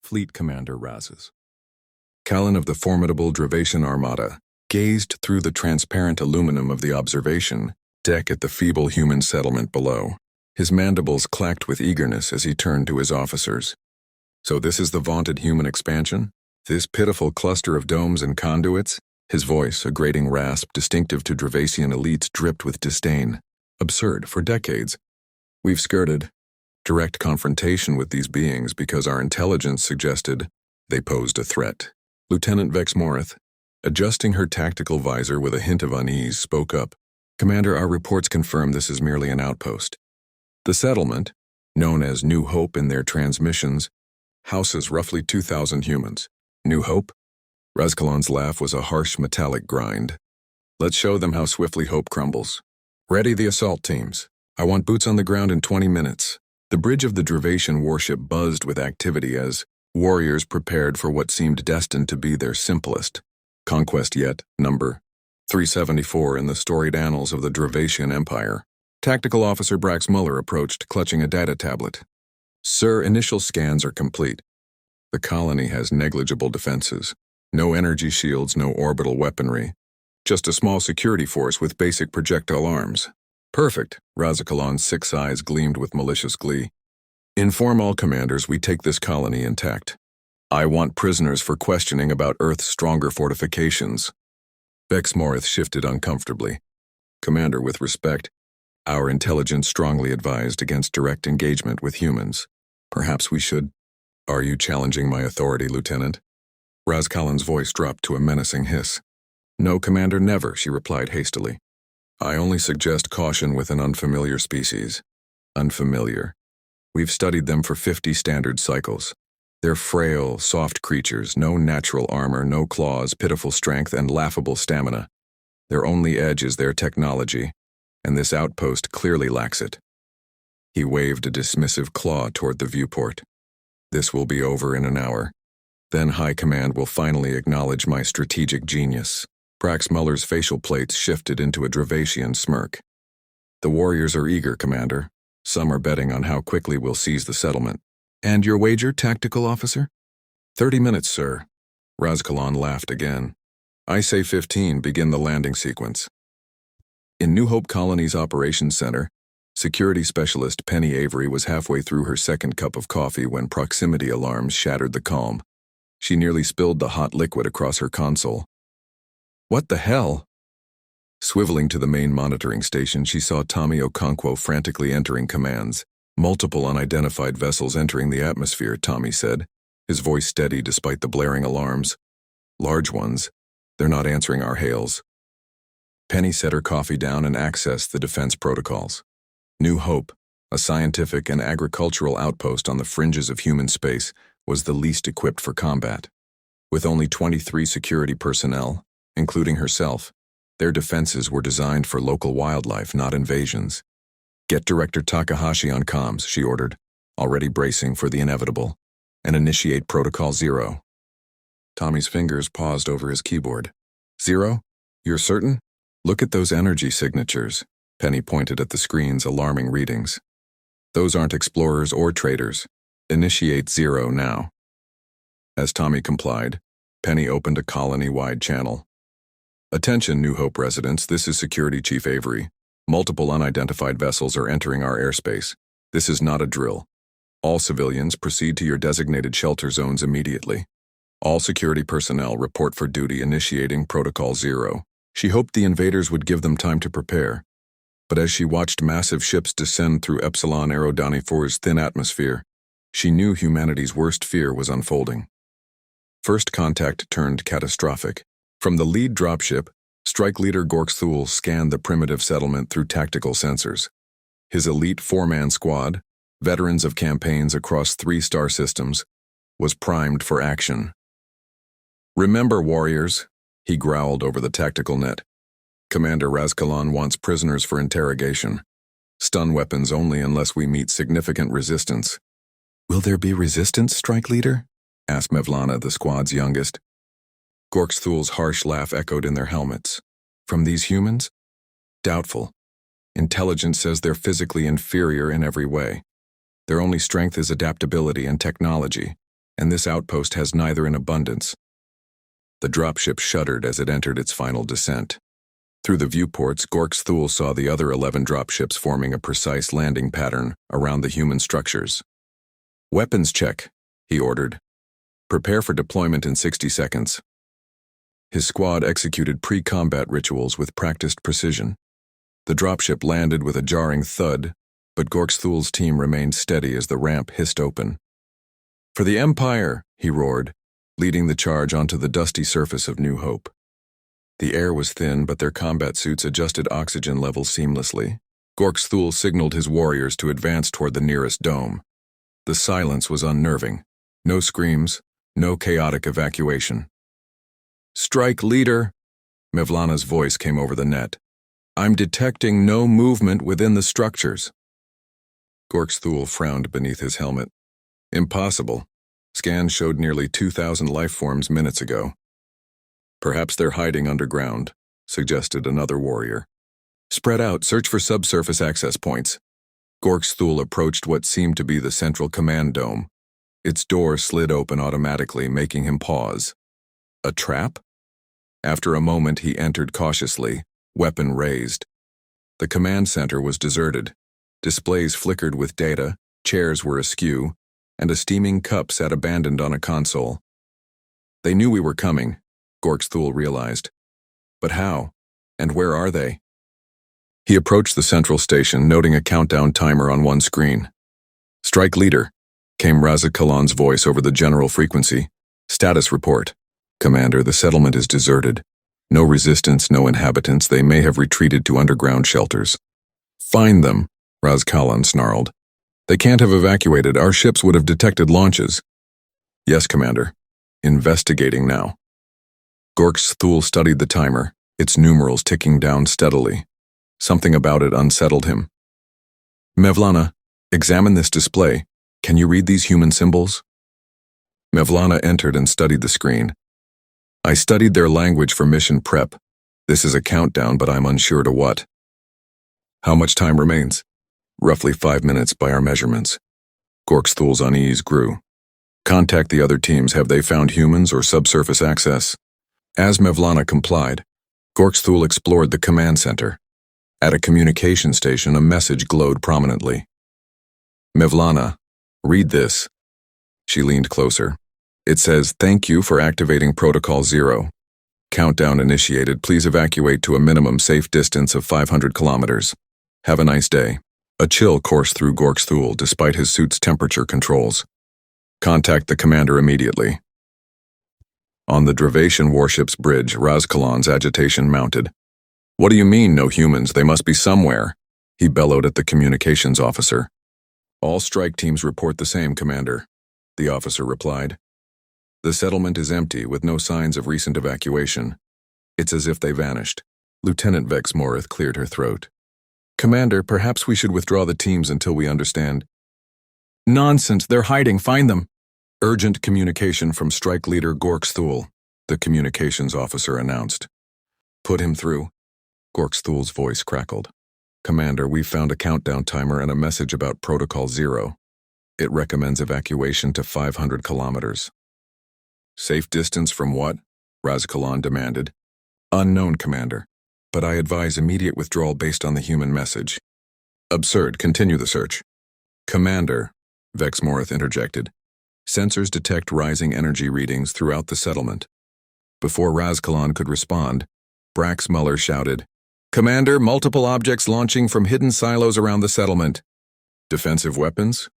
Fleet Commander Razes. Callan of the formidable Dravatian Armada gazed through the transparent aluminum of the observation deck at the feeble human settlement below. His mandibles clacked with eagerness as he turned to his officers. So this is the vaunted human expansion? This pitiful cluster of domes and conduits? His voice, a grating rasp distinctive to Dravatian elites, dripped with disdain. Absurd. For decades, we've skirted direct confrontation with these beings because our intelligence suggested they posed a threat. Lieutenant Vex Morith, adjusting her tactical visor with a hint of unease, spoke up. Commander, our reports confirm this is merely an outpost. The settlement, known as New Hope in their transmissions, houses roughly 2,000 humans. New Hope? Razkalon's laugh was a harsh metallic grind. Let's show them how swiftly hope crumbles. Ready the assault teams. I want boots on the ground in 20 minutes. The bridge of the Dravatian warship buzzed with activity as warriors prepared for what seemed destined to be their simplest conquest yet, number 374 in the storied annals of the Dravatian Empire. Tactical Officer Brax Muller approached, clutching a data tablet. Sir, initial scans are complete. The colony has negligible defenses. No energy shields, no orbital weaponry. Just a small security force with basic projectile arms. Perfect. Razkalon's 6 eyes gleamed with malicious glee. Inform all commanders we take this colony intact. I want prisoners for questioning about Earth's stronger fortifications. Vex Morith shifted uncomfortably. Commander, with respect, our intelligence strongly advised against direct engagement with humans. Perhaps we should. Are you challenging my authority, Lieutenant? Razkalon's voice dropped to a menacing hiss. No, Commander, never, she replied hastily. I only suggest caution with an unfamiliar species. Unfamiliar. We've studied them for 50 standard cycles. They're frail, soft creatures, no natural armor, no claws, pitiful strength, and laughable stamina. Their only edge is their technology, and this outpost clearly lacks it. He waved a dismissive claw toward the viewport. This will be over in an hour. Then High Command will finally acknowledge my strategic genius. Brax Muller's facial plates shifted into a Dravatian smirk. The warriors are eager, Commander. Some are betting on how quickly we'll seize the settlement. And your wager, Tactical Officer? 30 minutes, sir. Razkalon laughed again. I say 15, begin the landing sequence. In New Hope Colony's Operations Center, Security Specialist Penny Avery was halfway through her second cup of coffee when proximity alarms shattered the calm. She nearly spilled the hot liquid across her console. What the hell? Swiveling to the main monitoring station, she saw Tommy Okonkwo frantically entering commands. Multiple unidentified vessels entering the atmosphere, Tommy said, his voice steady despite the blaring alarms. Large ones. They're not answering our hails. Penny set her coffee down and accessed the defense protocols. New Hope, a scientific and agricultural outpost on the fringes of human space, was the least equipped for combat. With only 23 security personnel, including herself, their defenses were designed for local wildlife, not invasions. Get Director Takahashi on comms, she ordered, already bracing for the inevitable, and initiate Protocol 0. Tommy's fingers paused over his keyboard. 0? You're certain? Look at those energy signatures. Penny pointed at the screen's alarming readings. Those aren't explorers or traders. Initiate 0 now. As Tommy complied, Penny opened a colony-wide channel. Attention, New Hope residents, this is Security Chief Avery. Multiple unidentified vessels are entering our airspace. This is not a drill. All civilians proceed to your designated shelter zones immediately. All security personnel report for duty, initiating Protocol 0. She hoped the invaders would give them time to prepare. But as she watched massive ships descend through Epsilon Aerodonifor's thin atmosphere, she knew humanity's worst fear was unfolding. First contact turned catastrophic. From the lead dropship, Strike Leader Gorks Thule scanned the primitive settlement through tactical sensors. His elite 4-man squad, veterans of campaigns across 3 star systems, was primed for action. Remember, warriors, he growled over the tactical net. Commander Razkalon wants prisoners for interrogation. Stun weapons only unless we meet significant resistance. Will there be resistance, Strike Leader? Asked Mevlana, the squad's youngest. Gorks Thule's harsh laugh echoed in their helmets. From these humans? Doubtful. Intelligence says they're physically inferior in every way. Their only strength is adaptability and technology. and this outpost has neither in abundance. The dropship shuddered as it entered its final descent. Through the viewports, Gork's Thule saw the other 11 dropships forming a precise landing pattern around the human structures. "Weapons check," he ordered. "Prepare for deployment in 60 seconds. His squad executed pre-combat rituals with practiced precision. The dropship landed with a jarring thud, but Gork's Thule's team remained steady as the ramp hissed open. "For the Empire!" he roared, leading the charge onto the dusty surface of New Hope. The air was thin, but their combat suits adjusted oxygen levels seamlessly. Gork's Thule signaled his warriors to advance toward the nearest dome. The silence was unnerving. No screams, no chaotic evacuation. "Strike leader!" Mevlana's voice came over the net. "I'm detecting no movement within the structures." Gork's Thule frowned beneath his helmet. "Impossible. Scans showed nearly 2,000 life forms minutes ago." "Perhaps they're hiding underground," suggested another warrior. "Spread out, search for subsurface access points." Gork's Thule approached what seemed to be the central command dome. Its door slid open automatically, making him pause. A trap? After a moment, he entered cautiously, weapon raised. The command center was deserted. Displays flickered with data, chairs were askew, and a steaming cup sat abandoned on a console. They knew we were coming, Gork's Thule realized. But how? And where are they? He approached the central station, noting a countdown timer on one screen. "Strike leader," came Raza Kalan's voice over the general frequency. "Status report. Commander, the settlement is deserted. No resistance, no inhabitants. They may have retreated to underground shelters." "Find them," Raz Kalan snarled. "They can't have evacuated. Our ships would have detected launches." "Yes, Commander. Investigating now." Gork's Thule studied the timer, its numerals ticking down steadily. Something about it unsettled him. "Mevlana, examine this display. Can you read these human symbols?" Mevlana entered and studied the screen. "I studied their language for mission prep. This is a countdown, but I'm unsure to what." "How much time remains?" "Roughly 5 minutes by our measurements." Gork's Thule's unease grew. "Contact the other teams. Have they found humans or subsurface access?" As Mevlana complied, Gork's Thule explored the command center. At a communication station, a message glowed prominently. "Mevlana, read this." She leaned closer. It says, "Thank you for activating Protocol 0. Countdown initiated. Please evacuate to a minimum safe distance of 500 kilometers. Have a nice day." A chill coursed through Gork's Thule despite his suit's temperature controls. "Contact the commander immediately." On the Dravation warship's bridge, Raz Kalan's agitation mounted. "What do you mean, no humans? They must be somewhere," he bellowed at the communications officer. "All strike teams report the same, Commander," the officer replied. "The settlement is empty, with no signs of recent evacuation. It's as if they vanished." Lieutenant Vex Morith cleared her throat. "Commander, perhaps we should withdraw the teams until we understand." "Nonsense, they're hiding, find them." "Urgent communication from strike leader Gork's Thule," the communications officer announced. "Put him through." Gork's Thule's voice crackled. "Commander, we've found a countdown timer and a message about Protocol 0. It recommends evacuation to 500 kilometers. "Safe distance from what?" Raz Kalan demanded. "Unknown, Commander, but I advise immediate withdrawal based on the human message." "Absurd. Continue the search." "Commander," Vex Morith interjected. "Sensors detect rising energy readings throughout the settlement." Before Raz Kalan could respond, Brax Muller shouted, "Commander, multiple objects launching from hidden silos around the settlement." "Defensive weapons?"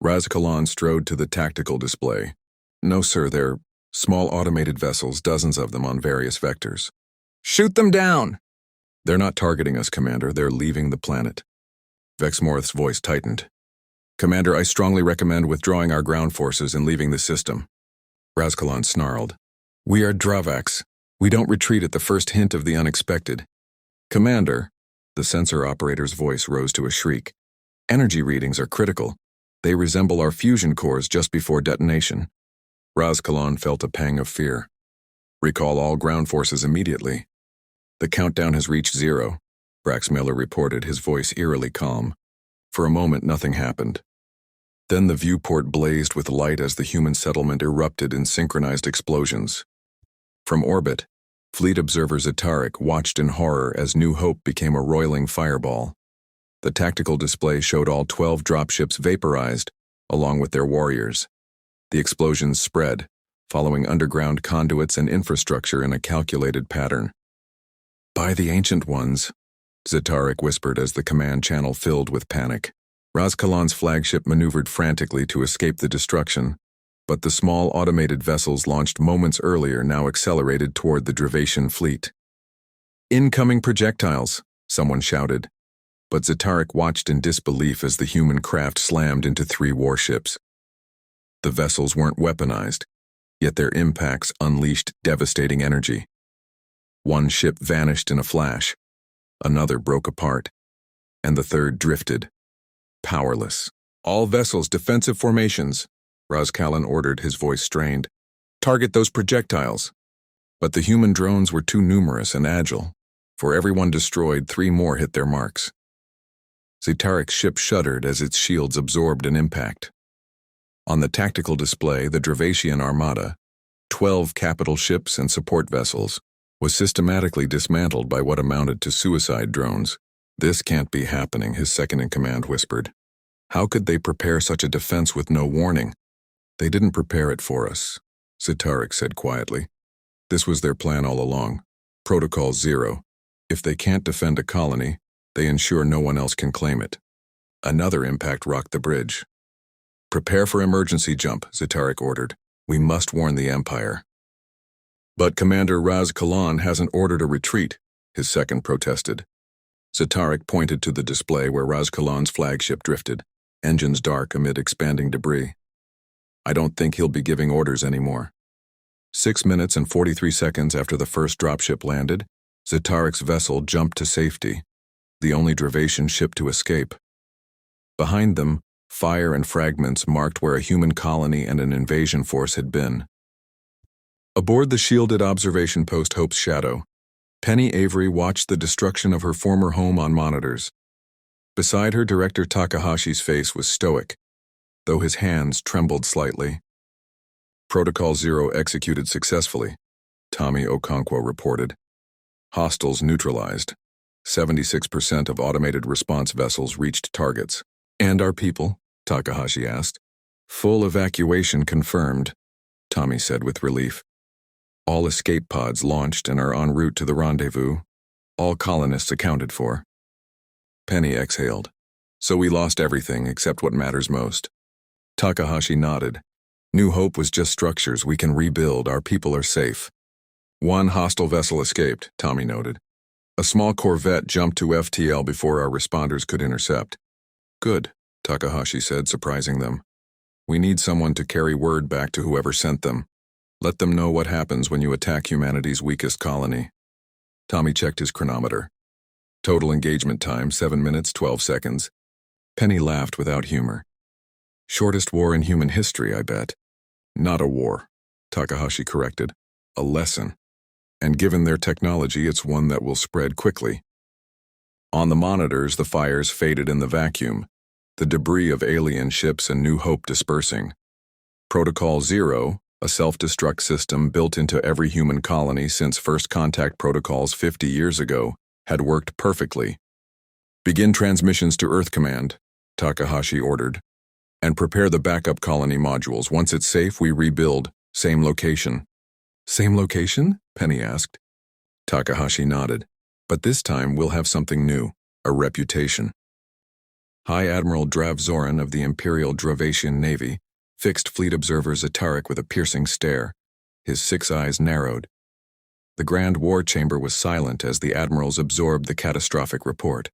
Raz Kalan strode to the tactical display. "No, sir, they're small automated vessels, dozens of them on various vectors." "Shoot them down!" "They're not targeting us, Commander. They're leaving the planet." Vex Morith's voice tightened. "Commander, I strongly recommend withdrawing our ground forces and leaving the system." Raz Kalan snarled. "We are Dravaks. We don't retreat at the first hint of the unexpected." "Commander," the sensor operator's voice rose to a shriek. "Energy readings are critical. They resemble our fusion cores just before detonation." Raz Kalan felt a pang of fear. "Recall all ground forces immediately." "The countdown has reached 0, Brax Miller reported, his voice eerily calm. For a moment, nothing happened. Then the viewport blazed with light as the human settlement erupted in synchronized explosions. From orbit, fleet observer Zatarik watched in horror as New Hope became a roiling fireball. The tactical display showed all 12 dropships vaporized, along with their warriors. The explosions spread, following underground conduits and infrastructure in a calculated pattern. "By the Ancient Ones," Zatarik whispered as the command channel filled with panic. Razkalan's flagship maneuvered frantically to escape the destruction, but the small automated vessels launched moments earlier now accelerated toward the Dravatian fleet. "Incoming projectiles," someone shouted, but Zatarik watched in disbelief as the human craft slammed into 3 warships. The vessels weren't weaponized, yet their impacts unleashed devastating energy. One ship vanished in a flash, another broke apart, and the third drifted, powerless. "All vessels, defensive formations," Razkalan ordered, his voice strained. "Target those projectiles." But the human drones were too numerous and agile. For every one destroyed, 3 more hit their marks. Zatarik's ship shuddered as its shields absorbed an impact. On the tactical display, the Dravatian armada, 12 capital ships and support vessels, was systematically dismantled by what amounted to suicide drones. "This can't be happening," his second-in-command whispered. "How could they prepare such a defense with no warning?" "They didn't prepare it for us," Zatarik said quietly. "This was their plan all along. Protocol 0. If they can't defend a colony, they ensure no one else can claim it." Another impact rocked the bridge. "Prepare for emergency jump," Zatarik ordered. "We must warn the Empire." "But Commander Razkalan hasn't ordered a retreat," his second protested. Zatarik pointed to the display where Razkalan's flagship drifted, engines dark amid expanding debris. "I don't think he'll be giving orders anymore." 6 minutes and 43 seconds after the first dropship landed, Zatarik's vessel jumped to safety, the only Dravatian ship to escape. Behind them, fire and fragments marked where a human colony and an invasion force had been. Aboard the shielded observation post Hope's Shadow, Penny Avery watched the destruction of her former home on monitors. Beside her, Director Takahashi's face was stoic, though his hands trembled slightly. "Protocol 0 executed successfully," Tommy Okonkwo reported. "Hostiles neutralized. 76% of automated response vessels reached targets." "And our people?" Takahashi asked. "Full evacuation confirmed," Tommy said with relief. "All escape pods launched and are en route to the rendezvous. All colonists accounted for." Penny exhaled. "So we lost everything except what matters most." Takahashi nodded. "New Hope was just structures. We can rebuild. Our people are safe." "One hostile vessel escaped," Tommy noted. "A small corvette jumped to FTL before our responders could intercept." "Good," Takahashi said, surprising them. "We need someone to carry word back to whoever sent them. Let them know what happens when you attack humanity's weakest colony." Tommy checked his chronometer. Total engagement time, 7 minutes, 12 seconds. Penny laughed without humor. "Shortest war in human history, I bet." "Not a war," Takahashi corrected. "A lesson. And given their technology, it's one that will spread quickly." On the monitors, the fires faded in the vacuum, the debris of alien ships and New Hope dispersing. Protocol 0, a self-destruct system built into every human colony since first contact protocols 50 years ago, had worked perfectly. "Begin transmissions to Earth Command," Takahashi ordered, "and prepare the backup colony modules. Once it's safe, we rebuild. Same location." "Same location?" Penny asked. Takahashi nodded. "But this time we'll have something new, a reputation." High Admiral Drav Zoran of the Imperial Dravatian Navy fixed fleet observer Zatarik with a piercing stare. His 6 eyes narrowed. The Grand War Chamber was silent as the admirals absorbed the catastrophic report.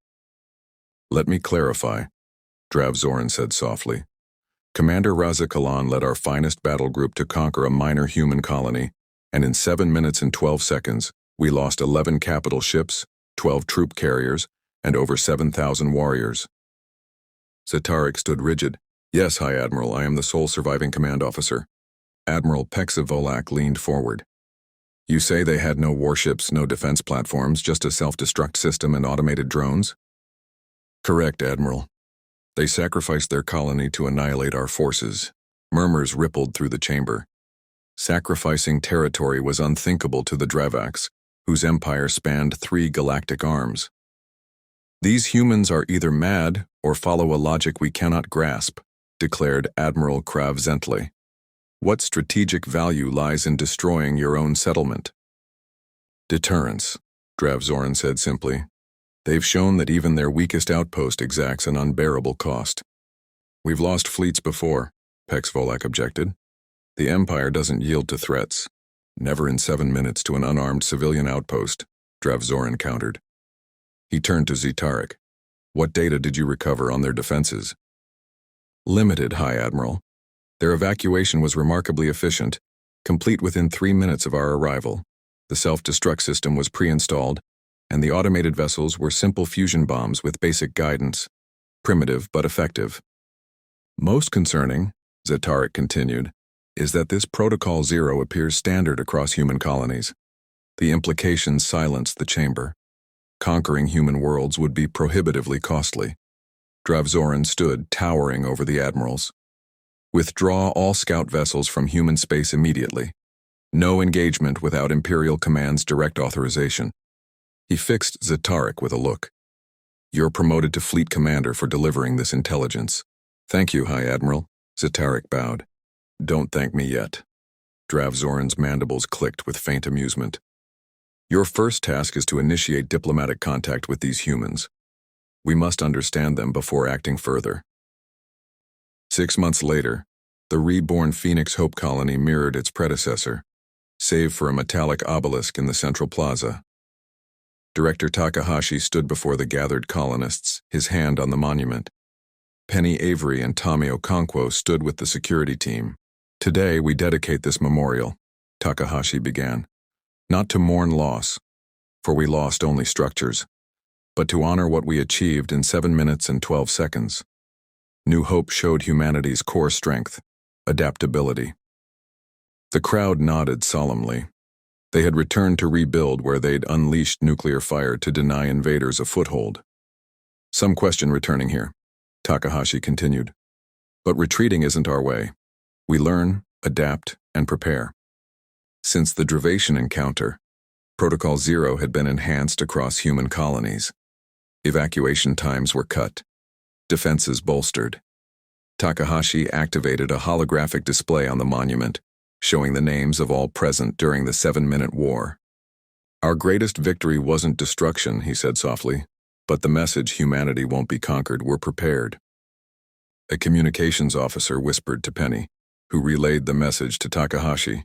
"Let me clarify," Drav Zoran said softly. "Commander Razakalan led our finest battle group to conquer a minor human colony, and in 7 minutes and 12 seconds, we lost 11 capital ships, 12 troop carriers, and over 7,000 warriors." Zatarik stood rigid. "Yes, High Admiral, I am the sole surviving command officer." Admiral Peksa Volak leaned forward. "You say they had no warships, no defense platforms, just a self-destruct system and automated drones?" "Correct, Admiral. They sacrificed their colony to annihilate our forces. Murmurs rippled through the chamber. Sacrificing territory was unthinkable to the Dravaks, whose empire spanned 3 galactic arms. These humans are either mad or follow a logic we cannot grasp, declared Admiral Krav-Zentley. What strategic value lies in destroying your own settlement? Deterrence, Drav-Zoran said simply. They've shown that even their weakest outpost exacts an unbearable cost. We've lost fleets before, Pex Volak objected. The Empire doesn't yield to threats. Never in 7 minutes to an unarmed civilian outpost, Drav-Zoran countered. He turned to Zetarik. What data did you recover on their defenses? Limited, High Admiral. Their evacuation was remarkably efficient, complete within 3 minutes of our arrival. The self-destruct system was pre-installed, and the automated vessels were simple fusion bombs with basic guidance. Primitive but effective. Most concerning, Zetarik continued, is that this Protocol Zero appears standard across human colonies. The implications silence the chamber. Conquering human worlds would be prohibitively costly. Drav-Zoran stood towering over the admirals. Withdraw all scout vessels from human space immediately. No engagement without Imperial Command's direct authorization. He fixed Zetarik with a look. You're promoted to Fleet Commander for delivering this intelligence. Thank you, High Admiral. Zetarik bowed. Don't thank me yet. Drav-Zoran's mandibles clicked with faint amusement. Your first task is to initiate diplomatic contact with these humans. We must understand them before acting further. 6 months later, the reborn Phoenix Hope colony mirrored its predecessor, save for a metallic obelisk in the central plaza. Director Takahashi stood before the gathered colonists, his hand on the monument. Penny Avery and Tommy Okonkwo stood with the security team. Today we dedicate this memorial, Takahashi began. Not to mourn loss, for we lost only structures, but to honor what we achieved in 7 minutes and 12 seconds. New Hope showed humanity's core strength, adaptability. The crowd nodded solemnly. They had returned to rebuild where they'd unleashed nuclear fire to deny invaders a foothold. Some question returning here, Takahashi continued. But retreating isn't our way. We learn, adapt, and prepare. Since the Dravation encounter, Protocol Zero had been enhanced across human colonies. Evacuation times were cut. Defenses bolstered. Takahashi activated a holographic display on the monument, showing the names of all present during the 7-minute war. Our greatest victory wasn't destruction, he said softly, but the message humanity won't be conquered, we're prepared. A communications officer whispered to Penny, who relayed the message to Takahashi.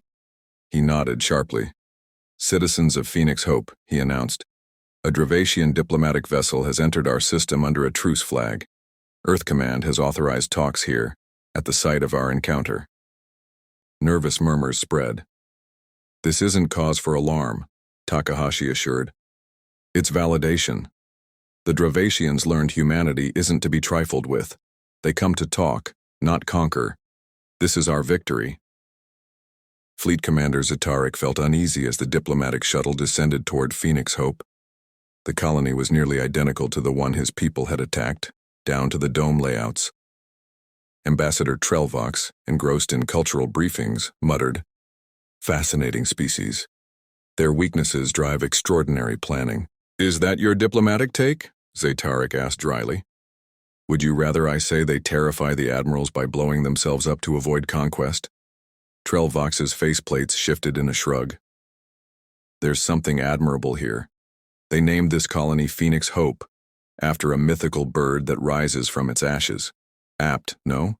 He nodded sharply. Citizens of Phoenix Hope, he announced. A Dravatian diplomatic vessel has entered our system under a truce flag. Earth Command has authorized talks here, at the site of our encounter. Nervous murmurs spread. This isn't cause for alarm, Takahashi assured. It's validation. The Dravatians learned humanity isn't to be trifled with. They come to talk, not conquer. This is our victory. Fleet Commander Zetarik felt uneasy as the diplomatic shuttle descended toward Phoenix Hope. The colony was nearly identical to the one his people had attacked, down to the dome layouts. Ambassador Trelvox, engrossed in cultural briefings, muttered, Fascinating species. Their weaknesses drive extraordinary planning. Is that your diplomatic take? Zetarik asked dryly. Would you rather I say they terrify the admirals by blowing themselves up to avoid conquest? Trelvox's faceplates shifted in a shrug. There's something admirable here. They named this colony Phoenix Hope, after a mythical bird that rises from its ashes. Apt, no?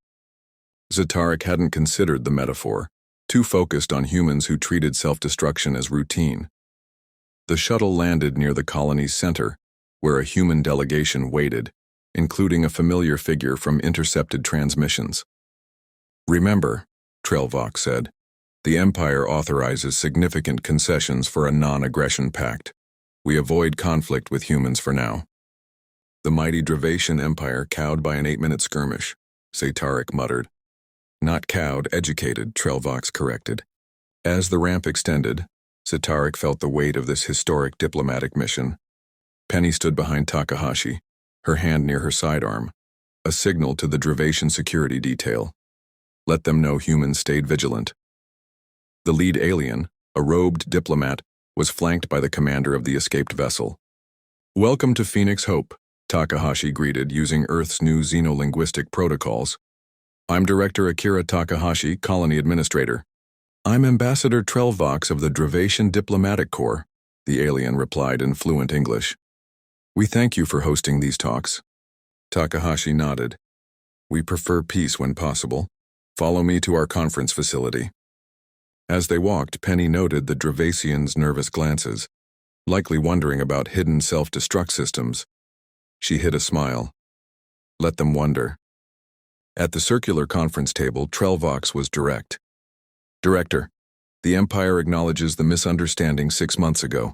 Zetarik hadn't considered the metaphor, too focused on humans who treated self-destruction as routine. The shuttle landed near the colony's center, where a human delegation waited, including a familiar figure from intercepted transmissions. Remember, Trelvox said, the Empire authorizes significant concessions for a non-aggression pact. We avoid conflict with humans for now. The mighty Dravation Empire cowed by an 8-minute skirmish, Zetarik muttered. Not cowed, educated, Trelvox corrected. As the ramp extended, Zetarik felt the weight of this historic diplomatic mission. Penny stood behind Takahashi, her hand near her sidearm. a signal to the Dravation security detail. Let them know humans stayed vigilant. The lead alien, a robed diplomat, was flanked by the commander of the escaped vessel. "Welcome to Phoenix Hope," Takahashi greeted using Earth's new xenolinguistic protocols. "I'm Director Akira Takahashi, Colony Administrator." "I'm Ambassador Trelvox of the Dravation Diplomatic Corps," the alien replied in fluent English. "We thank you for hosting these talks." Takahashi nodded. "We prefer peace when possible. Follow me to our conference facility." As they walked, Penny noted the Dravasians' nervous glances, likely wondering about hidden self-destruct systems. She hid a smile. Let them wonder. At the circular conference table, Trelvox was direct. "Director, the Empire acknowledges the misunderstanding 6 months ago.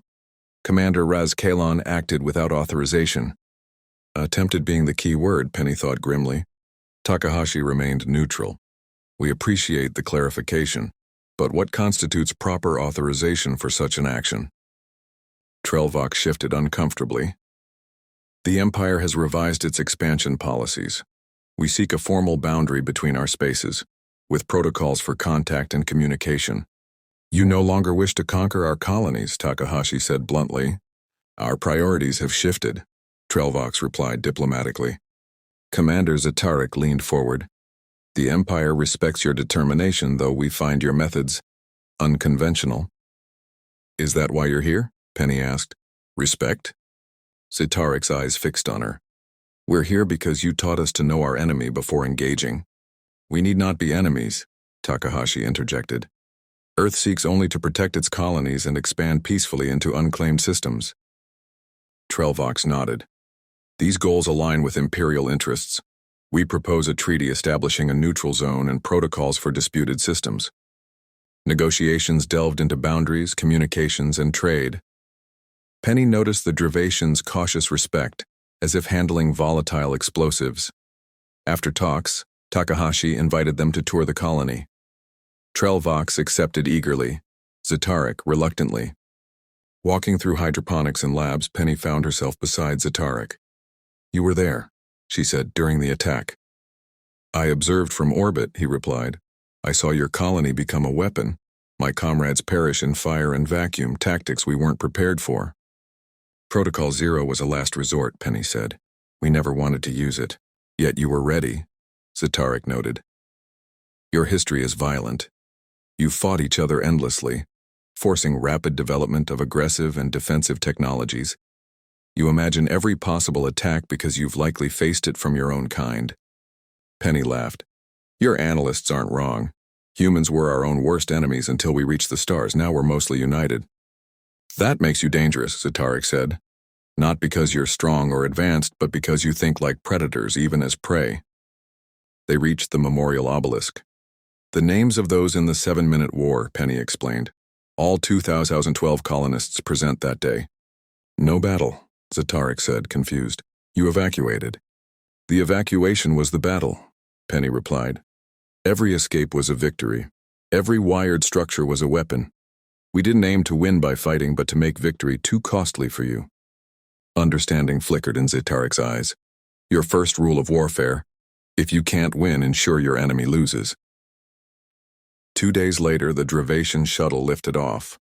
Commander Raz Kalon acted without authorization." Attempted being the key word, Penny thought grimly. Takahashi remained neutral. "We appreciate the clarification, but what constitutes proper authorization for such an action?" Trelvox shifted uncomfortably. "The Empire has revised its expansion policies. We seek a formal boundary between our spaces, with protocols for contact and communication." "You no longer wish to conquer our colonies," Takahashi said bluntly. "Our priorities have shifted," Trelvox replied diplomatically. Commander Zatarik leaned forward. "The Empire respects your determination, though we find your methods unconventional." "Is that why you're here?" Penny asked. "Respect?" Zatarik's eyes fixed on her. "We're here because you taught us to know our enemy before engaging." "We need not be enemies," Takahashi interjected. "Earth seeks only to protect its colonies and expand peacefully into unclaimed systems." Trelvox nodded. "These goals align with Imperial interests. We propose a treaty establishing a neutral zone and protocols for disputed systems." Negotiations delved into boundaries, communications, and trade. Penny noticed the Dravasians' cautious respect, as if handling volatile explosives. After talks, Takahashi invited them to tour the colony. Trelvox accepted eagerly, Zatarik reluctantly. Walking through hydroponics and labs, Penny found herself beside Zatarik. "You were there," she said, "during the attack." "I observed from orbit," he replied. "I saw your colony become a weapon. My comrades perish in fire and vacuum, tactics we weren't prepared for." "Protocol Zero was a last resort," Penny said. "We never wanted to use it. Yet you were ready," Zatarik noted. "Your history is violent. You fought each other endlessly, forcing rapid development of aggressive and defensive technologies. You imagine every possible attack because you've likely faced it from your own kind." Penny laughed. "Your analysts aren't wrong. Humans were our own worst enemies until we reached the stars. Now we're mostly united." "That makes you dangerous," Zatarik said. "Not because you're strong or advanced, but because you think like predators, even as prey." They reached the memorial obelisk. "The names of those in the 7-Minute War," Penny explained. "All 2012 colonists present that day." "No battle," Zatarik said, confused. "You evacuated." "The evacuation was the battle," Penny replied. "Every escape was a victory. Every wired structure was a weapon. We didn't aim to win by fighting, but to make victory too costly for you." Understanding flickered in Zatarik's eyes. "Your first rule of warfare: if you can't win, ensure your enemy loses." 2 days later, the Dravation shuttle lifted off.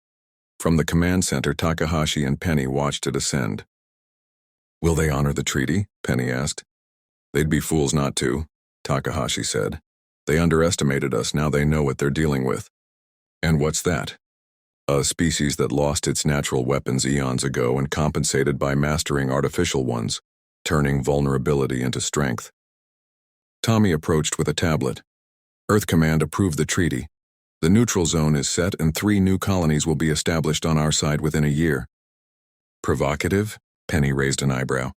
From the command center, Takahashi and Penny watched it ascend. "Will they honor the treaty?" Penny asked. "They'd be fools not to," Takahashi said. "They underestimated us, now they know what they're dealing with." "And what's that?" "A species that lost its natural weapons eons ago and compensated by mastering artificial ones, turning vulnerability into strength." Tommy approached with a tablet. "Earth Command approved the treaty. The neutral zone is set and 3 new colonies will be established on our side within a year." "Provocative?" Penny raised an eyebrow.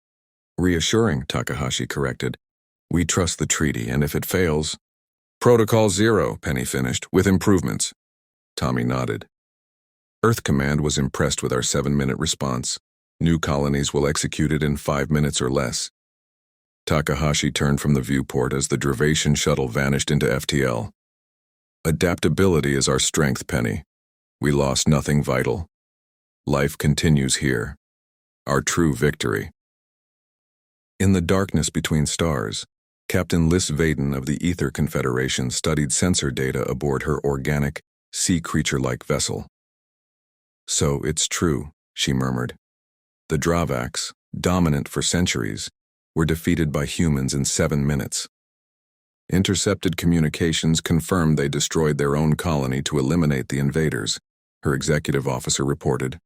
"Reassuring," Takahashi corrected. "We trust the treaty, and if it fails—" "Protocol Zero," Penny finished, "with improvements." Tommy nodded. "Earth Command was impressed with our 7-minute response. New colonies will execute it in 5 minutes or less." Takahashi turned from the viewport as the Dravation shuttle vanished into FTL. "Adaptability is our strength, Penny. We lost nothing vital. Life continues here. Our true victory." In the darkness between stars, Captain Liz Vaden of the Ether Confederation studied sensor data aboard her organic, sea creature-like vessel. So it's true, she murmured. The Dravaks, dominant for centuries, were defeated by humans in 7 minutes. Intercepted communications confirmed they destroyed their own colony to eliminate the invaders, her executive officer reported.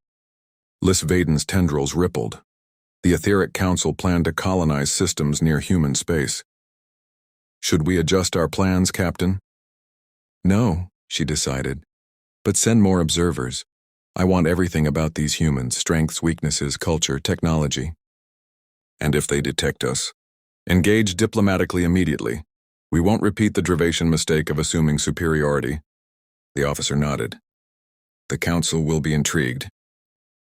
Liz Vaden's tendrils rippled. The Etheric Council planned to colonize systems near human space. Should we adjust our plans, Captain? No, she decided. But send more observers. I want everything about these humans, strengths, weaknesses, culture, technology. And if they detect us? Engage diplomatically immediately. We won't repeat the Dravation mistake of assuming superiority. The officer nodded. The Council will be intrigued.